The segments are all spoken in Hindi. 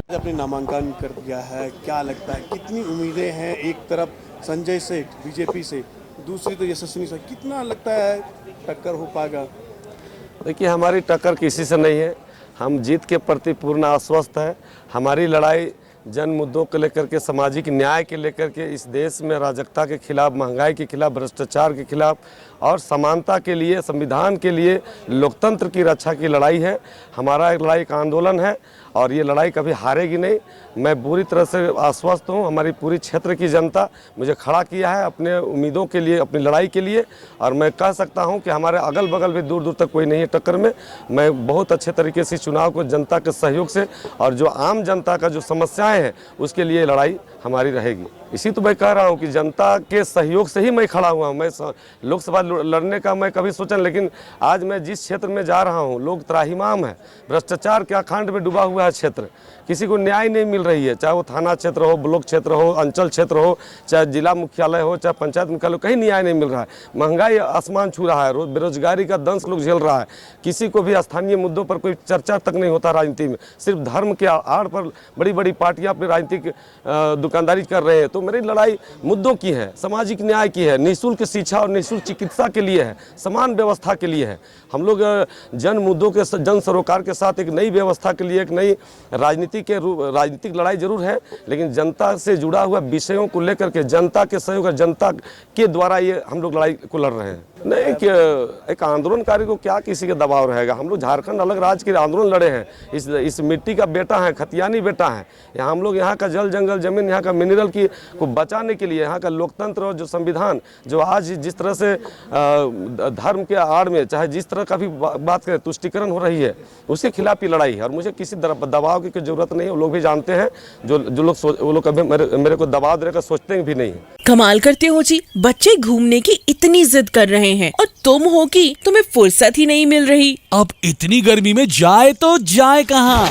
अपने नामांकन कर दिया है, क्या लगता है कितनी उम्मीदें हैं? एक तरफ संजय सेठ बीजेपी से, दूसरी तो यशस्विनी से, कितना लगता है टक्कर हो पाएगा? देखिए, हमारी टक्कर किसी से नहीं है। हम जीत के प्रति पूर्ण आश्वस्त है। हमारी लड़ाई जन मुद्दों को लेकर के, सामाजिक न्याय के लेकर के, इस देश में अराजकता के खिलाफ, महंगाई के खिलाफ, भ्रष्टाचार के खिलाफ और समानता के लिए, संविधान के लिए, लोकतंत्र की रक्षा की लड़ाई है। हमारा एक लड़ाई का आंदोलन है और ये लड़ाई कभी हारेगी नहीं। मैं पूरी तरह से आश्वस्त हूँ। हमारी पूरी क्षेत्र की जनता मुझे खड़ा किया है अपने उम्मीदों के लिए, अपनी लड़ाई के लिए, और मैं कह सकता हूँ कि हमारे अगल बगल भी दूर दूर तक कोई नहीं है टक्कर में। मैं बहुत अच्छे तरीके से चुनाव को जनता के सहयोग से और जो आम जनता का जो समस्याएं हैं उसके लिए लड़ाई हमारी रहेगी। इसी तो मैं कह रहा हूँ कि जनता के सहयोग से ही मैं खड़ा हुआ हूँ। मैं लोकसभा लड़ने का मैं कभी सोचा, लेकिन आज मैं जिस क्षेत्र में जा रहा हूँ, लोग त्राहिमाम है, भ्रष्टाचार के अखांड में डूबा हुआ है क्षेत्र, किसी को न्याय नहीं मिल रही है, चाहे वो थाना क्षेत्र हो, ब्लॉक क्षेत्र हो, अंचल क्षेत्र हो, चाहे जिला मुख्यालय हो, चाहे पंचायत मुख्यालय हो, कहीं न्याय नहीं मिल रहा है। महंगाई आसमान छू रहा है, बेरोजगारी का दंश लोग झेल रहा है, किसी को भी स्थानीय मुद्दों पर कोई चर्चा तक नहीं होता राजनीति में। सिर्फ धर्म के आड़ पर बड़ी बड़ी पार्टियां अपनी राजनीतिक दुकानदारी कर रहे हैं। तो मेरी लड़ाई मुद्दों की है, सामाजिक न्याय की है, निःशुल्क शिक्षा और निःशुल्क चिकित्सा के लिए है, समान व्यवस्था के लिए है। हम लोग जन मुद्दों के, जन सरोकार के साथ एक नई व्यवस्था के लिए, एक नई राजनीतिक लड़ाई जरूर है, लेकिन जनता से जुड़ा हुआ विषयों को लेकर के, जनता के सहयोग और जनता के द्वारा ये हम लोग लड़ाई को लड़ रहे हैं। नहीं, एक आंदोलनकारी को क्या किसी के दबाव रहेगा? हम लोग झारखंड अलग राज्य के आंदोलन लड़े हैं। इस मिट्टी का बेटा है, खतियानी बेटा है। यहाँ हम लोग यहाँ का जल जंगल जमीन, यहाँ का मिनरल की को बचाने के लिए, यहाँ का लोकतंत्र और जो संविधान, जो आज जिस तरह से धर्म के आड़ में, चाहे जिस तरह का भी बात करें, तुष्टिकरण हो रही है, उसके खिलाफ ही लड़ाई है। और मुझे किसी दबाव की जरूरत नहीं है। वो लोग भी जानते हैं, जो लोग वो लोग कभी मेरे को दबाव देने का सोचते भी नहीं है। कमाल करते हो जी, बच्चे घूमने की इतनी जिद कर रहे हैं और तुम हो कि तुम्हें फुर्सत ही नहीं मिल रही। अब इतनी गर्मी में जाए तो जाए कहाँ?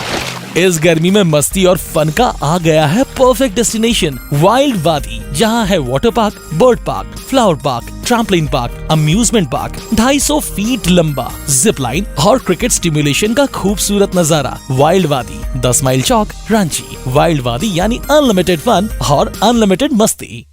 इस गर्मी में मस्ती और फन का आ गया है परफेक्ट डेस्टिनेशन, वाइल्ड वादी, जहाँ है water park, bird park, flower park, trampoline park, amusement park, 250 feet लंबा, जिप लाइन और क्रिकेट स्टिमुलेशन का खूबसूरत नजारा। वाइल्ड वादी, 10 माइल चौक, रांची। वाइल्ड वादी यानी अनलिमिटेड फन और अनलिमिटेड मस्ती।